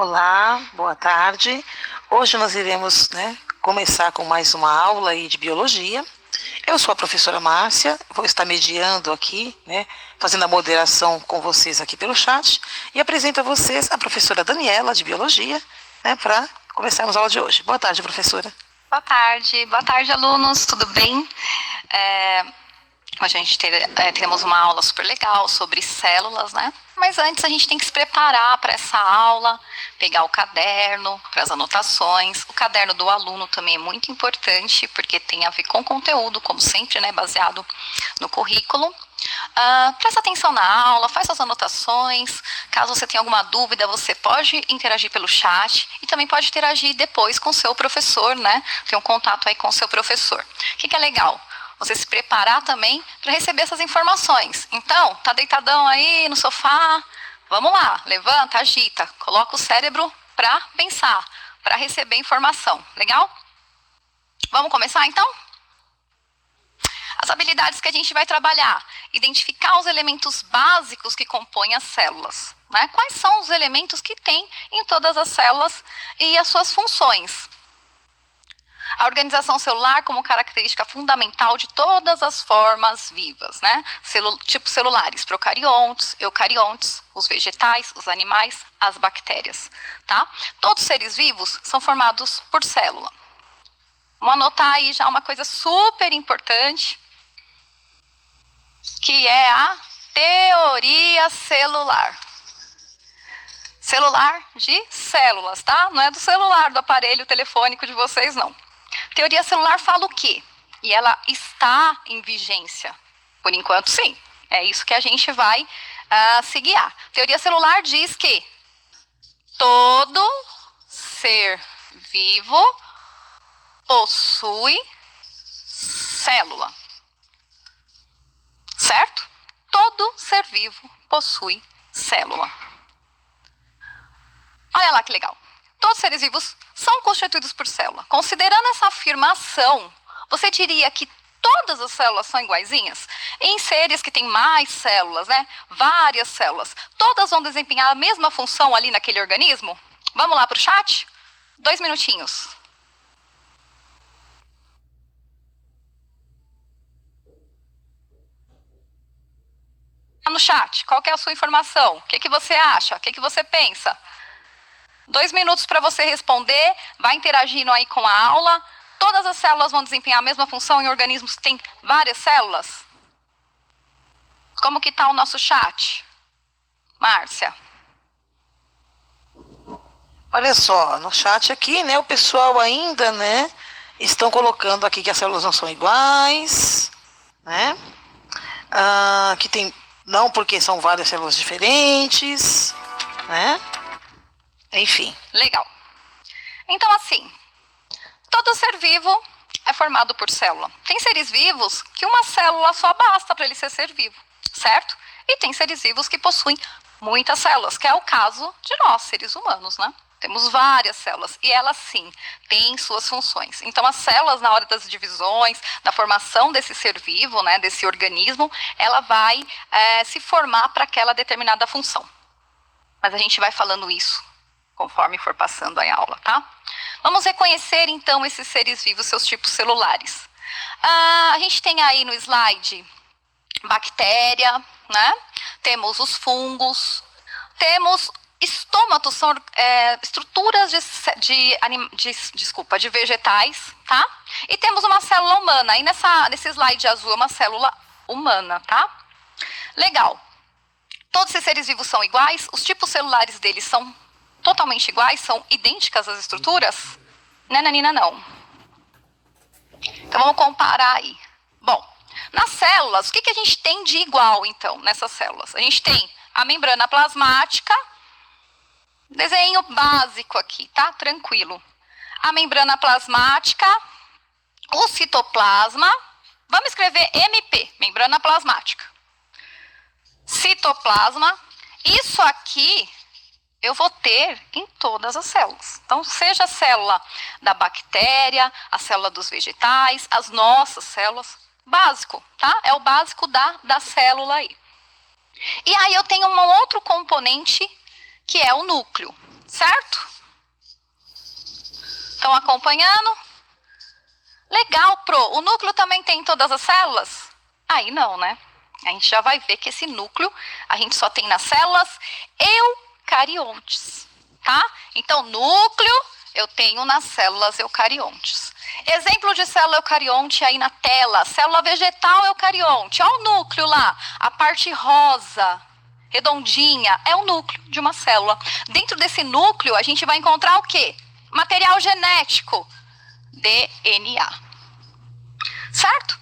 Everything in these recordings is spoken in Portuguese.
Olá, boa tarde. Hoje nós iremos, começar com mais uma aula aí de biologia. Eu sou a professora Márcia, vou estar mediando aqui, fazendo a moderação com vocês aqui pelo chat e apresento a vocês a professora Daniela, de biologia, para começarmos a aula de hoje. Boa tarde, professora. Boa tarde, alunos, tudo bem? Hoje a gente temos uma aula super legal sobre células, né? Mas antes a gente tem que se preparar para essa aula, pegar o caderno para as anotações. O caderno do aluno também é muito importante, porque tem a ver com conteúdo, como sempre, né? Baseado no currículo. Presta atenção na aula, faz suas anotações. Caso você tenha alguma dúvida, você pode interagir pelo chat e também pode interagir depois com o seu professor, né? Ter um contato aí com o seu professor. O que é legal? Você se preparar também para receber essas informações. Então, tá deitadão aí no sofá? Vamos lá, levanta, agita, coloca o cérebro para pensar, para receber informação. Legal? Vamos começar então? As habilidades que a gente vai trabalhar: identificar os elementos básicos que compõem as células, né? Quais são os elementos que tem em todas as células e as suas funções. A organização celular como característica fundamental de todas as formas vivas, né? Tipos celulares, procariontes, eucariontes, os vegetais, os animais, as bactérias, tá? Todos os seres vivos são formados por célula. Vamos anotar aí já uma coisa super importante, que é a teoria celular. Celular de células, tá? Não é do celular, do aparelho telefônico de vocês, não. Teoria celular fala o quê? E ela está em vigência. Por enquanto, sim. É isso que a gente vai se guiar. Teoria celular diz que todo ser vivo possui célula. Certo? Todo ser vivo possui célula. Olha lá que legal. Todos os seres vivos são constituídos por célula. Considerando essa afirmação, você diria que todas as células são iguaizinhas? Em seres que têm mais células, né? Várias células, todas vão desempenhar a mesma função ali naquele organismo? Vamos lá para o chat? 2 minutinhos. No chat, qual que é a sua informação? O que você acha? O que você pensa? 2 minutos para você responder, vai interagindo aí com a aula. Todas as células vão desempenhar a mesma função em organismos que têm várias células? Como que está o nosso chat? Márcia. Olha só, no chat aqui, o pessoal ainda, estão colocando aqui que as células não são iguais, que tem, não porque são várias células diferentes, Enfim. Legal. Então, assim, todo ser vivo é formado por célula. Tem seres vivos que uma célula só basta para ele ser vivo, certo? E tem seres vivos que possuem muitas células, que é o caso de nós, seres humanos, né? Temos várias células e elas, sim, têm suas funções. Então, as células, na hora das divisões, da formação desse ser vivo, desse organismo, ela vai se formar para aquela determinada função. Mas a gente vai falando isso conforme for passando a aula, tá? Vamos reconhecer, então, esses seres vivos, seus tipos celulares. A gente tem aí no slide bactéria, né? Temos os fungos, temos estômatos, são estruturas de vegetais, tá? E temos uma célula humana. Aí nesse slide azul é uma célula humana, tá? Legal. Todos esses seres vivos são iguais? Os tipos celulares deles são totalmente iguais? São idênticas as estruturas? Nananina, não. Então, vamos comparar aí. Bom, nas células, o que a gente tem de igual, então, nessas células? A gente tem a membrana plasmática, desenho básico aqui, tá? Tranquilo. A membrana plasmática, o citoplasma, vamos escrever MP, membrana plasmática. Citoplasma, isso aqui eu vou ter em todas as células. Então, seja a célula da bactéria, a célula dos vegetais, as nossas células, básico, tá? É o básico da célula aí. E aí eu tenho um outro componente, que é o núcleo. certo? Estão acompanhando? Legal, o núcleo também tem todas as células? Aí não, né? A gente já vai ver que esse núcleo a gente só tem nas células eucariontes, tá? Então, núcleo eu tenho nas células eucariontes. Exemplo de célula eucarionte aí na tela, célula vegetal eucarionte. Olha o núcleo lá, a parte rosa, redondinha, é o núcleo de uma célula. Dentro desse núcleo, a gente vai encontrar o quê? Material genético, DNA. Certo?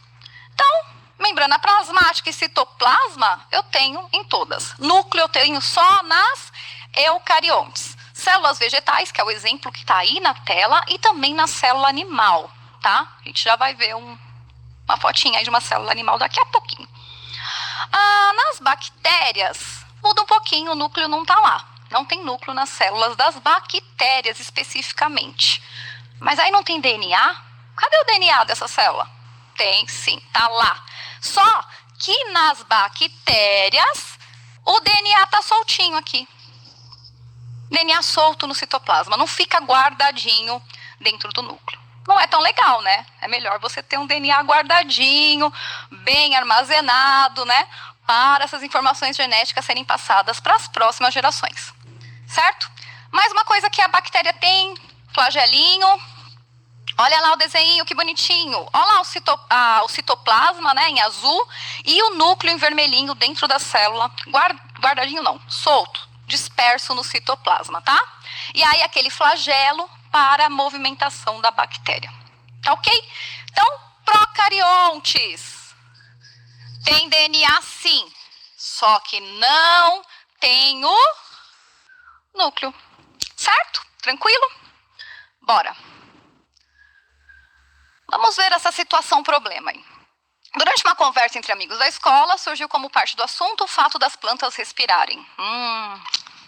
Então, membrana plasmática e citoplasma eu tenho em todas. Núcleo eu tenho só nas eucariontes. Células vegetais, que é o exemplo que está aí na tela, e também na célula animal, tá? A gente já vai ver uma fotinha aí de uma célula animal daqui a pouquinho. Nas bactérias, muda um pouquinho, o núcleo não está lá. Não tem núcleo nas células das bactérias especificamente. Mas aí não tem DNA? Cadê o DNA dessa célula? Tem sim, tá lá. Só que nas bactérias, o DNA está soltinho aqui. DNA solto no citoplasma, não fica guardadinho dentro do núcleo. Não é tão legal, né? É melhor você ter um DNA guardadinho, bem armazenado, né? Para essas informações genéticas serem passadas para as próximas gerações. Certo? Mais uma coisa que a bactéria tem, flagelinho. Olha lá o desenho, que bonitinho. Olha lá o citoplasma, né, em azul, e o núcleo em vermelhinho dentro da célula. Guardadinho não, solto, disperso no citoplasma, tá? E aí aquele flagelo para a movimentação da bactéria. Tá ok? Então, procariontes. Tem DNA sim, só que não tem o núcleo. Certo? Tranquilo? Bora. Vamos ver essa situação problema aí. Durante uma conversa entre amigos da escola, surgiu como parte do assunto o fato das plantas respirarem.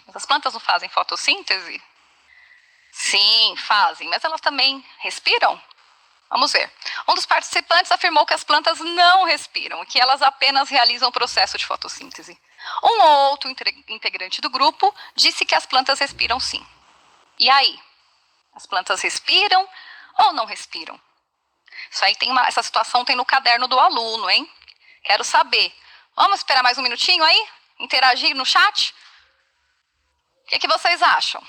Mas as plantas não fazem fotossíntese? Sim, fazem, mas elas também respiram? Vamos ver. Um dos participantes afirmou que as plantas não respiram e que elas apenas realizam o processo de fotossíntese. Um outro integrante do grupo disse que as plantas respiram sim. E aí? As plantas respiram ou não respiram? Isso aí essa situação tem no caderno do aluno, hein? Quero saber. Vamos esperar mais um minutinho aí? Interagir no chat? O que vocês acham?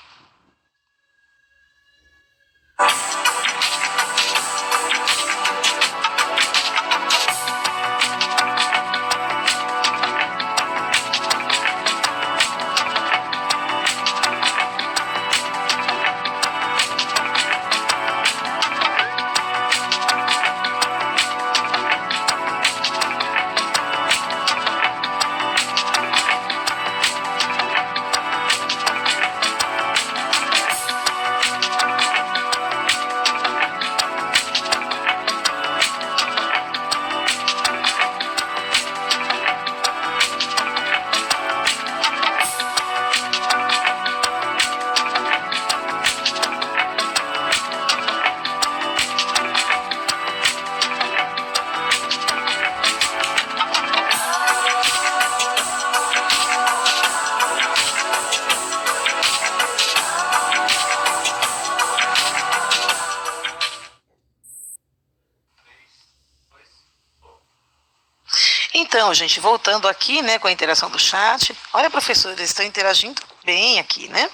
Então, gente, voltando aqui, né, com a interação do chat. Olha, professor, eles estão interagindo bem aqui, né?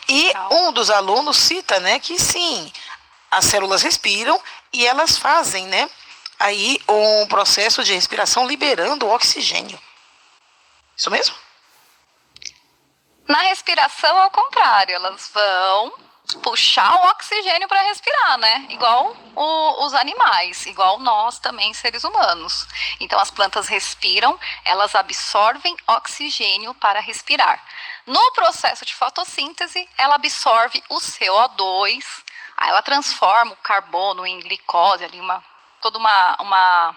E um dos alunos cita, né, que sim, as células respiram e elas fazem, né, aí um processo de respiração liberando o oxigênio. Isso mesmo? Na respiração, ao contrário, elas vão puxar o oxigênio para respirar, né? Igual os animais, igual nós também, seres humanos. Então, as plantas respiram, elas absorvem oxigênio para respirar. No processo de fotossíntese, ela absorve o CO2, aí ela transforma o carbono em glicose, ali toda uma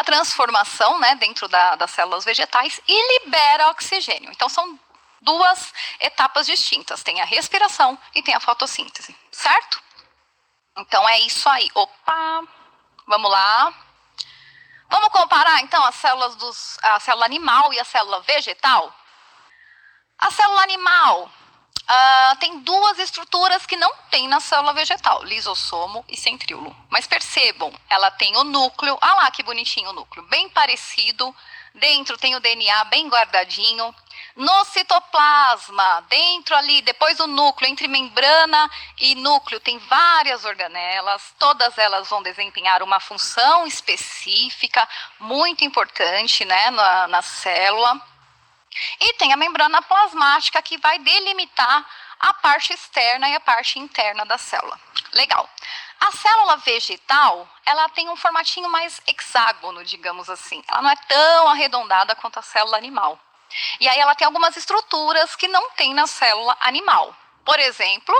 transformação, né, dentro das células vegetais e libera oxigênio. Então, são duas etapas distintas, tem a respiração e tem a fotossíntese, certo? Então é isso aí. Opa, vamos lá. Vamos comparar então as células a célula animal e a célula vegetal? A célula animal, Tem duas estruturas que não tem na célula vegetal, lisossomo e centríolo. Mas percebam, ela tem o núcleo, olha lá que bonitinho o núcleo, bem parecido. Dentro tem o DNA bem guardadinho. No citoplasma, dentro ali, depois do núcleo, entre membrana e núcleo, tem várias organelas. Todas elas vão desempenhar uma função específica, muito importante, né, na célula. E tem a membrana plasmática que vai delimitar a parte externa e a parte interna da célula. Legal. A célula vegetal, ela tem um formatinho mais hexágono, digamos assim. Ela não é tão arredondada quanto a célula animal. E aí ela tem algumas estruturas que não tem na célula animal. Por exemplo,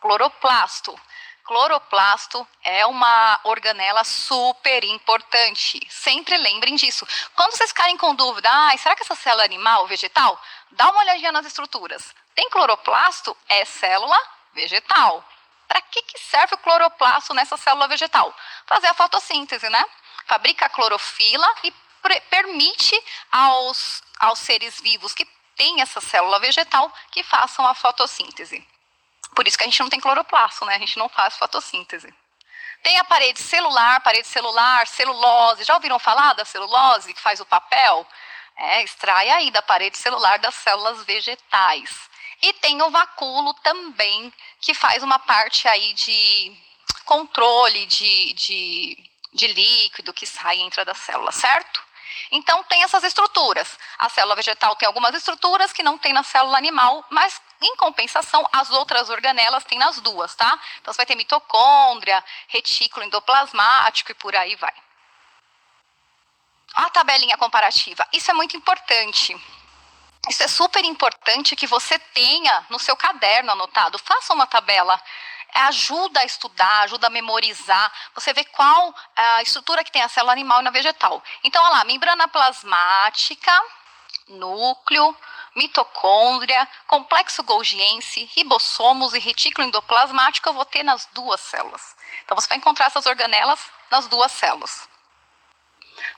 cloroplasto. Cloroplasto é uma organela super importante. Sempre lembrem disso. Quando vocês ficarem com dúvida, será que essa célula é animal ou vegetal? Dá uma olhadinha nas estruturas. Tem cloroplasto? É célula vegetal. Para que serve o cloroplasto nessa célula vegetal? Fazer a fotossíntese, né? Fabrica a clorofila e permite aos seres vivos que têm essa célula vegetal que façam a fotossíntese. Por isso que a gente não tem cloroplasto, né? A gente não faz fotossíntese. Tem a parede celular, celulose. Já ouviram falar da celulose, que faz o papel? Extrai aí da parede celular das células vegetais. E tem o vacúolo também, que faz uma parte aí de controle de líquido que sai e entra da célula, certo? Então, tem essas estruturas. A célula vegetal tem algumas estruturas que não tem na célula animal, mas, em compensação, as outras organelas têm nas duas, tá? Então, você vai ter mitocôndria, retículo endoplasmático e por aí vai. A tabelinha comparativa. Isso é muito importante. Isso é super importante que você tenha no seu caderno anotado. Faça uma tabela. Ajuda a estudar, ajuda a memorizar. Você vê qual a estrutura que tem a célula animal e na vegetal. Então, olha lá, membrana plasmática, núcleo, mitocôndria, complexo golgiense, ribossomos e retículo endoplasmático eu vou ter nas duas células. Então, você vai encontrar essas organelas nas duas células.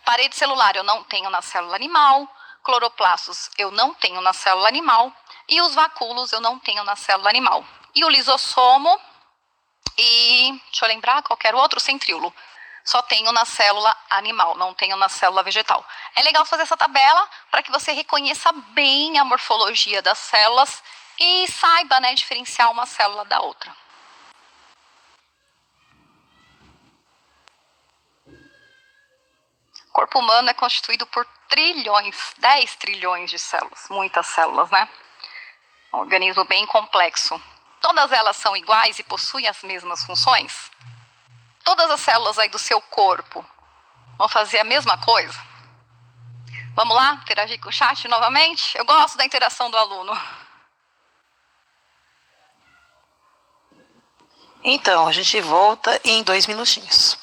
Parede celular eu não tenho na célula animal, cloroplastos eu não tenho na célula animal e os vacúolos eu não tenho na célula animal. E o lisossomo e, deixa eu lembrar, qualquer outro, centríolo. Só tenho na célula animal, não tenho na célula vegetal. É legal fazer essa tabela para que você reconheça bem a morfologia das células e saiba, né, diferenciar uma célula da outra. O corpo humano é constituído por trilhões, 10 trilhões de células, muitas células, né? Um organismo bem complexo. Todas elas são iguais e possuem as mesmas funções? Todas as células aí do seu corpo vão fazer a mesma coisa? Vamos lá, interagir com o chat novamente? Eu gosto da interação do aluno. Então, a gente volta em 2 minutinhos.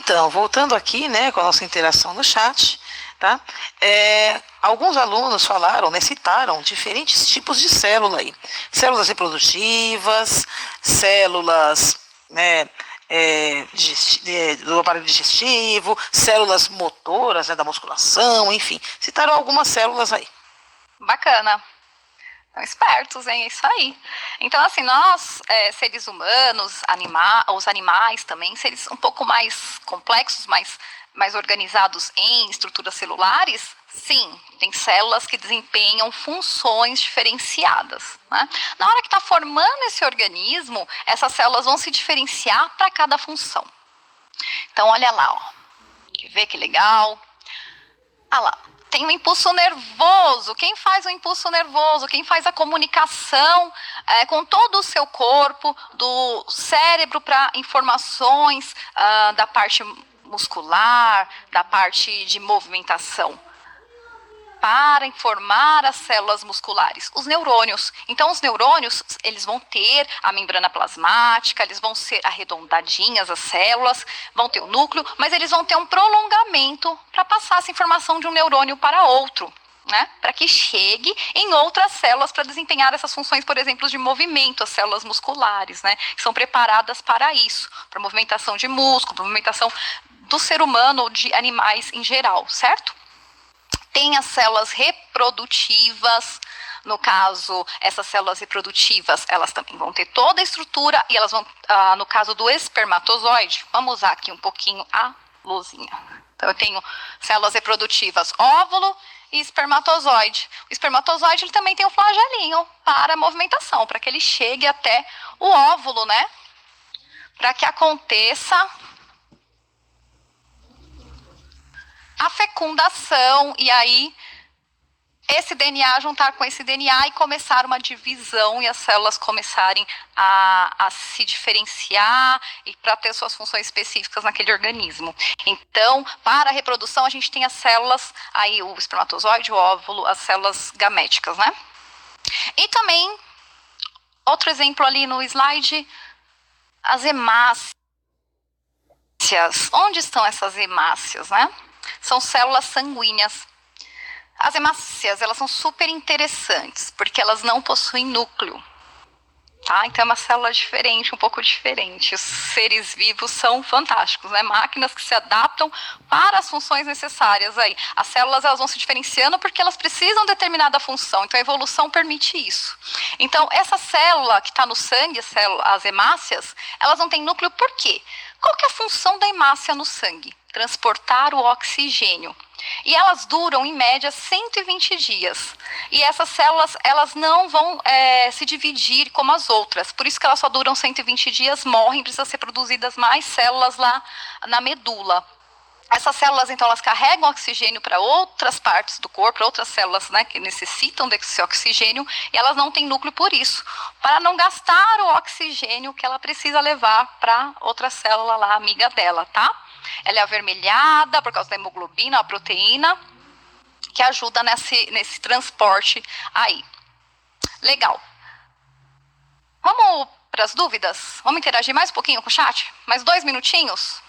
Então, voltando aqui, né, com a nossa interação no chat, tá? Alguns alunos falaram, né, citaram diferentes tipos de célula aí. Células reprodutivas, células, né, do aparelho digestivo, células motoras, né, da musculação, enfim. Citaram algumas células aí. Bacana. Estão espertos, hein? É isso aí. Então, assim, nós, seres humanos, os animais também, seres um pouco mais complexos, mais organizados em estruturas celulares, sim, tem células que desempenham funções diferenciadas, né? Na hora que está formando esse organismo, essas células vão se diferenciar para cada função. Então, olha lá, ó. Quer ver que legal? Ah lá. Tem o impulso nervoso. Quem faz o impulso nervoso? Quem faz a comunicação com todo o seu corpo, do cérebro para informações da parte muscular, da parte de movimentação, para informar as células musculares, os neurônios. Então, os neurônios, eles vão ter a membrana plasmática, eles vão ser arredondadinhas, as células, vão ter o núcleo, mas eles vão ter um prolongamento para passar essa informação de um neurônio para outro, né? Para que chegue em outras células para desempenhar essas funções, por exemplo, de movimento, as células musculares, né? Que são preparadas para isso, para movimentação de músculo, para movimentação do ser humano ou de animais em geral, certo? Tem as células reprodutivas. No caso, essas células reprodutivas, elas também vão ter toda a estrutura e elas vão, no caso do espermatozoide, vamos usar aqui um pouquinho a luzinha. Então, eu tenho células reprodutivas, óvulo e espermatozoide. O espermatozoide, ele também tem um flagelinho para a movimentação, para que ele chegue até o óvulo, né? Para que aconteça a fecundação, e aí esse DNA juntar com esse DNA e começar uma divisão e as células começarem a se diferenciar e para ter suas funções específicas naquele organismo. Então, para a reprodução, a gente tem as células, aí o espermatozoide, o óvulo, as células gaméticas, né? E também, outro exemplo ali no slide, as hemácias. Onde estão essas hemácias, né? São células sanguíneas. As hemácias, elas são super interessantes, porque elas não possuem núcleo. Tá? Então é uma célula diferente, um pouco diferente. Os seres vivos são fantásticos, né? Máquinas que se adaptam para as funções necessárias aí. As células, elas vão se diferenciando porque elas precisam de determinada função. Então a evolução permite isso. Então essa célula que está no sangue, as hemácias, elas não têm núcleo por quê? Qual que é a função da hemácia no sangue? Transportar o oxigênio. E elas duram, em média, 120 dias. E essas células, elas não vão se dividir como as outras. Por isso que elas só duram 120 dias, morrem, precisam ser produzidas mais células lá na medula. Essas células, então, elas carregam oxigênio para outras partes do corpo, para outras células, né, que necessitam desse oxigênio, e elas não têm núcleo por isso, para não gastar o oxigênio que ela precisa levar para outra célula lá, amiga dela, tá? Ela é avermelhada por causa da hemoglobina, a proteína, que ajuda nesse transporte aí. Legal. Vamos para as dúvidas? Vamos interagir mais um pouquinho com o chat? Mais 2 minutinhos?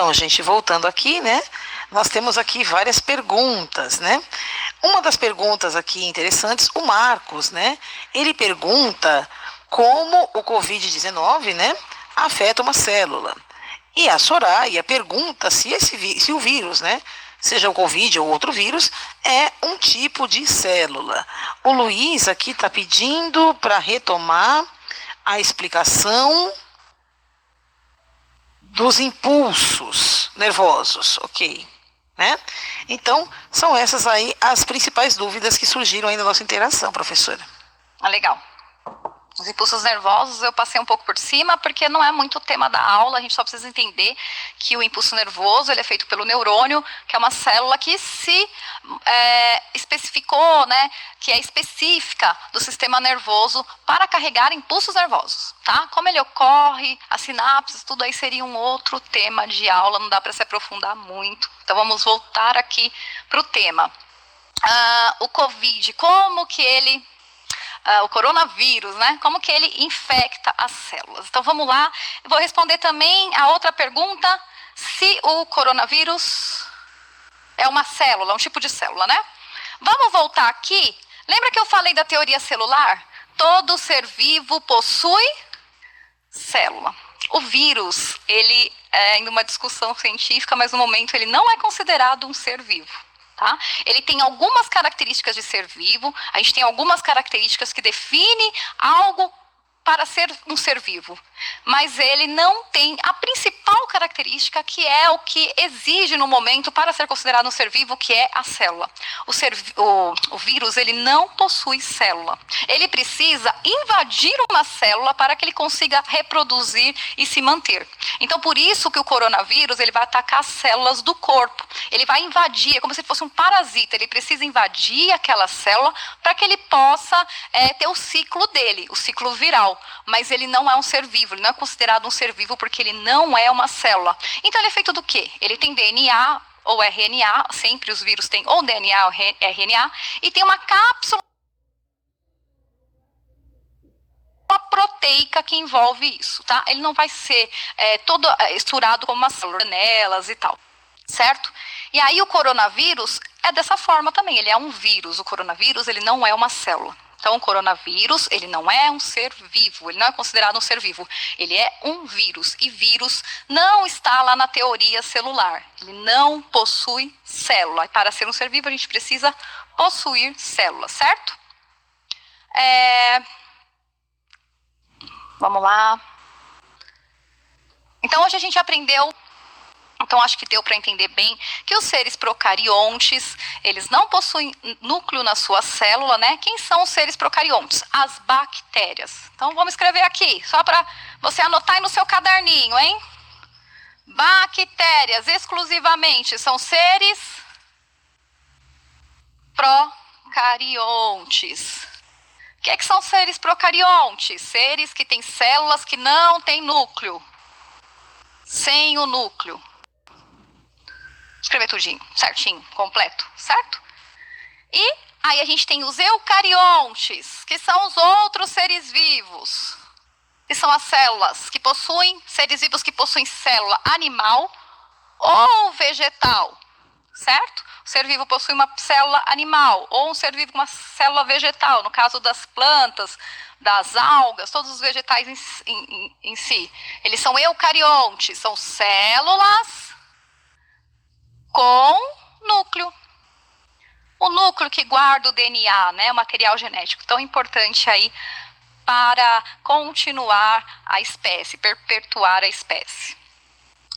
Então, gente, voltando aqui, né? Nós temos aqui várias perguntas, né? Uma das perguntas aqui interessantes, o Marcos, né? Ele pergunta como o Covid-19, né, afeta uma célula. E a Soraya pergunta se o vírus, né, seja o Covid ou outro vírus, é um tipo de célula. O Luiz aqui está pedindo para retomar a explicação dos impulsos nervosos, ok? Né? Então, são essas aí as principais dúvidas que surgiram aí na nossa interação, professora. Legal. Os impulsos nervosos eu passei um pouco por cima, porque não é muito o tema da aula, a gente só precisa entender que o impulso nervoso ele é feito pelo neurônio, que é uma célula que se especificou, né, que é específica do sistema nervoso para carregar impulsos nervosos, tá? Como ele ocorre, as sinapses, tudo aí seria um outro tema de aula, não dá para se aprofundar muito. Então vamos voltar aqui para o tema. O Covid, como que ele... o coronavírus, né? Como que ele infecta as células? Então vamos lá, eu vou responder também a outra pergunta, se o coronavírus é uma célula, um tipo de célula, né? Vamos voltar aqui, lembra que eu falei da teoria celular? Todo ser vivo possui célula. O vírus, ele é em uma discussão científica, mas no momento ele não é considerado um ser vivo. Tá? Ele tem algumas características de ser vivo, a gente tem algumas características que definem algo para ser um ser vivo, mas ele não tem a principal característica, que é o que exige no momento para ser considerado um ser vivo, que é a célula. O vírus, ele não possui célula. Ele precisa invadir uma célula para que ele consiga reproduzir e se manter. Então, por isso que o coronavírus, ele vai atacar as células do corpo. Ele vai invadir, é como se fosse um parasita. Ele precisa invadir aquela célula para que ele possa ter o ciclo dele, o ciclo viral. Mas ele não é um ser vivo, ele não é considerado um ser vivo porque ele não é uma célula. Então ele é feito do quê? Ele tem DNA ou RNA, sempre os vírus têm ou DNA ou RNA, e tem uma cápsula proteica que envolve isso, tá? Ele não vai ser todo estruturado como uma célula, janelas e tal, certo? E aí o coronavírus é dessa forma também, ele é um vírus, o coronavírus ele não é uma célula. Então, o coronavírus, ele não é um ser vivo, ele não é considerado um ser vivo, ele é um vírus, e vírus não está lá na teoria celular, ele não possui célula, e para ser um ser vivo a gente precisa possuir células, certo? Vamos lá. Então, hoje a gente aprendeu... Então, acho que deu para entender bem que os seres procariontes, eles não possuem núcleo na sua célula, né? Quem são os seres procariontes? As bactérias. Então, vamos escrever aqui, só para você anotar aí no seu caderninho, hein? Bactérias, exclusivamente, são seres procariontes. O que são seres procariontes? Seres que têm células que não têm núcleo. Sem o núcleo. Escrever tudinho, certinho, completo, certo? E aí a gente tem os eucariontes, que são os outros seres vivos, que são as células que possuem, seres vivos que possuem célula animal ou vegetal, certo? O ser vivo possui uma célula animal ou um ser vivo com uma célula vegetal, no caso das plantas, das algas, todos os vegetais em si. Eles são eucariontes, são células com núcleo. O núcleo que guarda o DNA, né, o material genético, tão importante aí para continuar a espécie, perpetuar a espécie.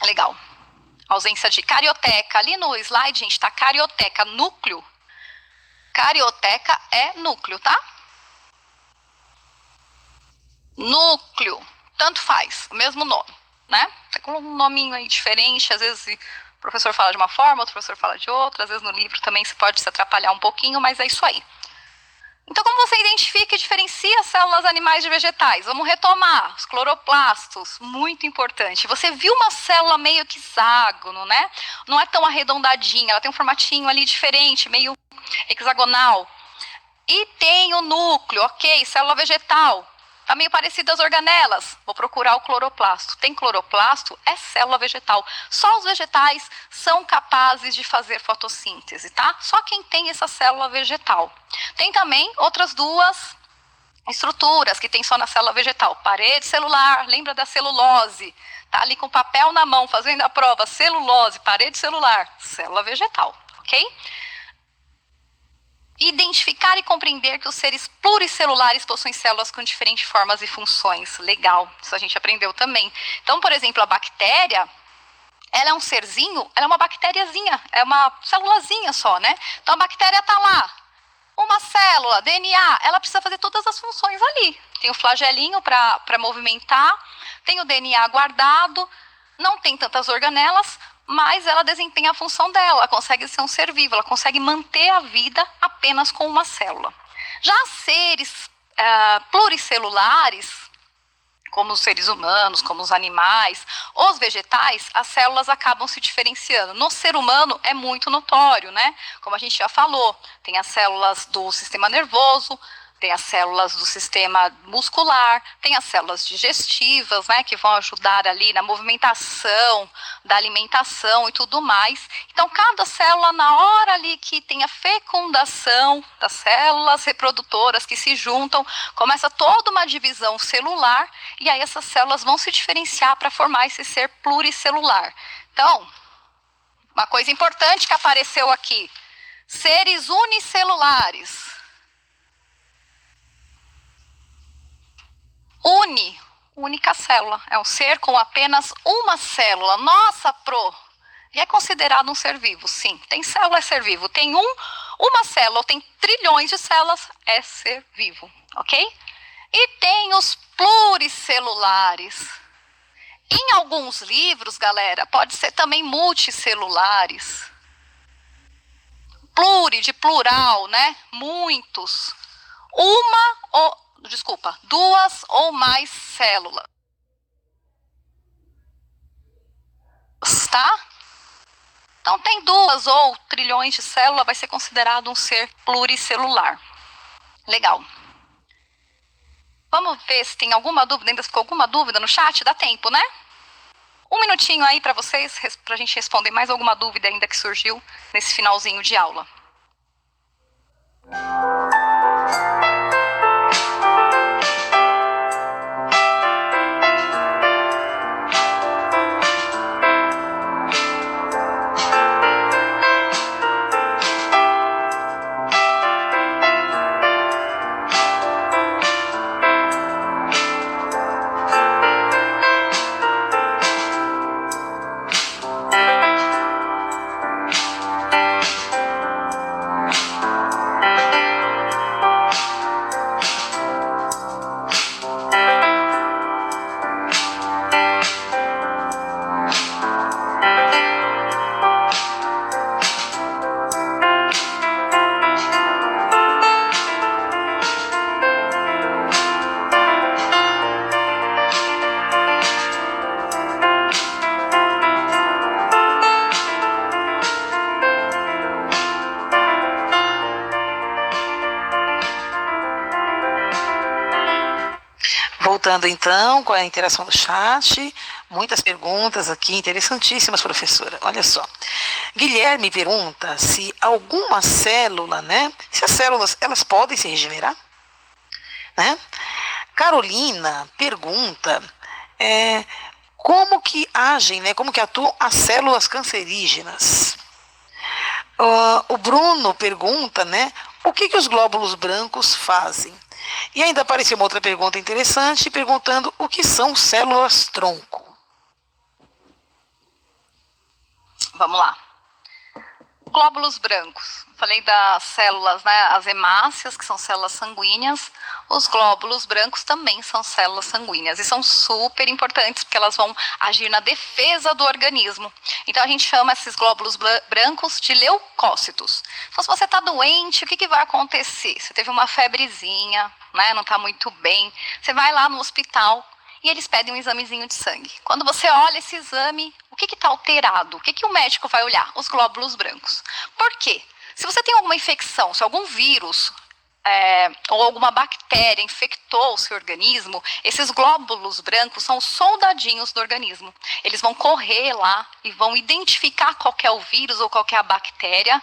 Legal. Ausência de carioteca. Ali no slide, gente, está carioteca, núcleo. Carioteca é núcleo, tá? Núcleo. Tanto faz, o mesmo nome, né? Tá com um nominho aí diferente, às vezes o professor fala de uma forma, outro professor fala de outra, às vezes no livro também se pode se atrapalhar um pouquinho, mas é isso aí. Então, como você identifica e diferencia células animais de vegetais? Vamos retomar os cloroplastos, muito importante. Você viu uma célula meio que hexágono, né? Não é tão arredondadinha, ela tem um formatinho ali diferente, meio hexagonal. E tem o núcleo, ok, célula vegetal. Tá meio parecido as organelas. Vou procurar o cloroplasto. Tem cloroplasto? É célula vegetal. Só os vegetais são capazes de fazer fotossíntese, tá? Só quem tem essa célula vegetal. Tem também outras duas estruturas que tem só na célula vegetal. Parede celular, lembra da celulose? Tá ali com papel na mão, fazendo a prova. Celulose, parede celular, célula vegetal, ok? Identificar e compreender que os seres pluricelulares possuem células com diferentes formas e funções. Legal, isso a gente aprendeu também. Então, por exemplo, a bactéria, ela é um serzinho, ela é uma bactériazinha, é uma célulazinha só, né? Então, a bactéria está lá, uma célula, DNA, ela precisa fazer todas as funções ali. Tem o flagelinho para movimentar, tem o DNA guardado, não tem tantas organelas, mas ela desempenha a função dela, ela consegue ser um ser vivo, ela consegue manter a vida apenas com uma célula. Já seres pluricelulares, como os seres humanos, como os animais, os vegetais, as células acabam se diferenciando. No ser humano é muito notório, né? Como a gente já falou, tem as células do sistema nervoso, tem as células do sistema muscular, tem as células digestivas, né, que vão ajudar ali na movimentação da alimentação e tudo mais. Então, cada célula, na hora ali que tem a fecundação das células reprodutoras que se juntam, começa toda uma divisão celular, e aí essas células vão se diferenciar para formar esse ser pluricelular. Então, uma coisa importante que apareceu aqui, seres unicelulares. Única célula, é um ser com apenas uma célula. Nossa, Pro, e é considerado um ser vivo? Sim, tem célula, é ser vivo. Tem uma célula, ou tem trilhões de células, é ser vivo, ok? E tem os pluricelulares. Em alguns livros, galera, pode ser também multicelulares. Pluri, de plural, né? Muitos. Duas ou mais células, tá? Então, tem 2 ou trilhões de células, vai ser considerado um ser pluricelular. Legal. Vamos ver se tem alguma dúvida, ainda ficou alguma dúvida no chat? Dá tempo, né? 1 minutinho aí para vocês, para a gente responder mais alguma dúvida ainda que surgiu nesse finalzinho de aula. Voltando então com a interação do chat, muitas perguntas aqui, interessantíssimas, professora. Olha só. Guilherme pergunta se alguma célula, né? Se as células, elas podem se regenerar? Né? Carolina pergunta como que agem, né? Como que atuam as células cancerígenas? O Bruno pergunta, né? O que os glóbulos brancos fazem? E ainda apareceu uma outra pergunta interessante, perguntando o que são células-tronco. Vamos lá. Glóbulos brancos. Falei das células, né, as hemácias, que são células sanguíneas. Os glóbulos brancos também são células sanguíneas e são super importantes porque elas vão agir na defesa do organismo. Então a gente chama esses glóbulos brancos de leucócitos. Então se você está doente, o que vai acontecer? Você teve uma febrezinha, né, não está muito bem. Você vai lá no hospital e eles pedem um examezinho de sangue. Quando você olha esse exame, o que está alterado? O que o médico vai olhar? Os glóbulos brancos. Por quê? Se você tem alguma infecção, se algum vírus ou alguma bactéria infectou o seu organismo, esses glóbulos brancos são os soldadinhos do organismo. Eles vão correr lá e vão identificar qual que é o vírus ou qual que é a bactéria,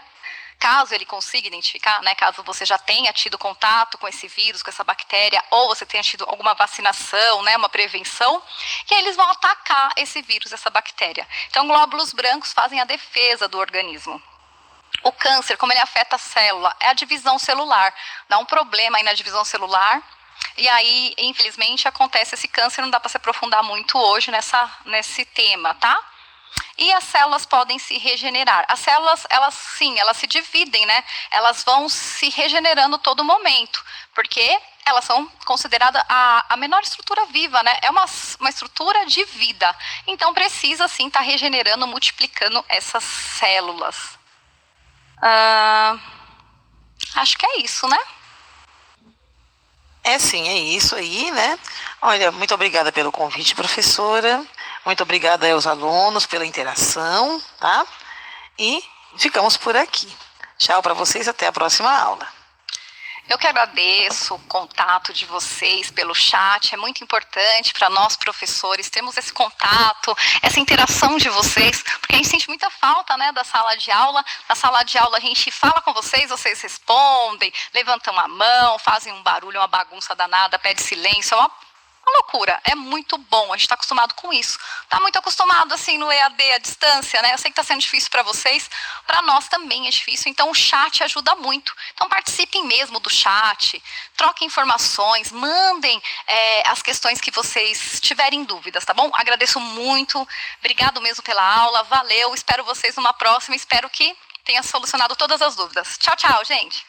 caso ele consiga identificar, né, caso você já tenha tido contato com esse vírus, com essa bactéria, ou você tenha tido alguma vacinação, né, uma prevenção, e aí eles vão atacar esse vírus, essa bactéria. Então, glóbulos brancos fazem a defesa do organismo. O câncer, como ele afeta a célula, é a divisão celular. Dá um problema aí na divisão celular, e aí, infelizmente, acontece esse câncer, não dá para se aprofundar muito hoje nesse tema, tá? E as células podem se regenerar. As células, elas se dividem, né? Elas vão se regenerando todo momento, porque elas são consideradas a menor estrutura viva, né? É uma estrutura de vida. Então, precisa, sim, estar regenerando, multiplicando essas células. Acho que é isso, né? É sim, é isso aí, né? Olha, muito obrigada pelo convite, professora. Muito obrigada aos alunos pela interação, tá? E ficamos por aqui. Tchau para vocês, até a próxima aula. Eu que agradeço o contato de vocês pelo chat, é muito importante para nós professores termos esse contato, essa interação de vocês, porque a gente sente muita falta, né, da sala de aula. Na sala de aula a gente fala com vocês, vocês respondem, levantam a mão, fazem um barulho, uma bagunça danada, pede silêncio, é uma loucura, é muito bom, a gente está acostumado com isso. Está muito acostumado assim no EAD, à distância, né? Eu sei que está sendo difícil para vocês, para nós também é difícil, então o chat ajuda muito. Então participem mesmo do chat, troquem informações, mandem as questões que vocês tiverem dúvidas, tá bom? Agradeço muito, obrigado mesmo pela aula, valeu, espero vocês numa próxima, espero que tenha solucionado todas as dúvidas. Tchau, tchau, gente!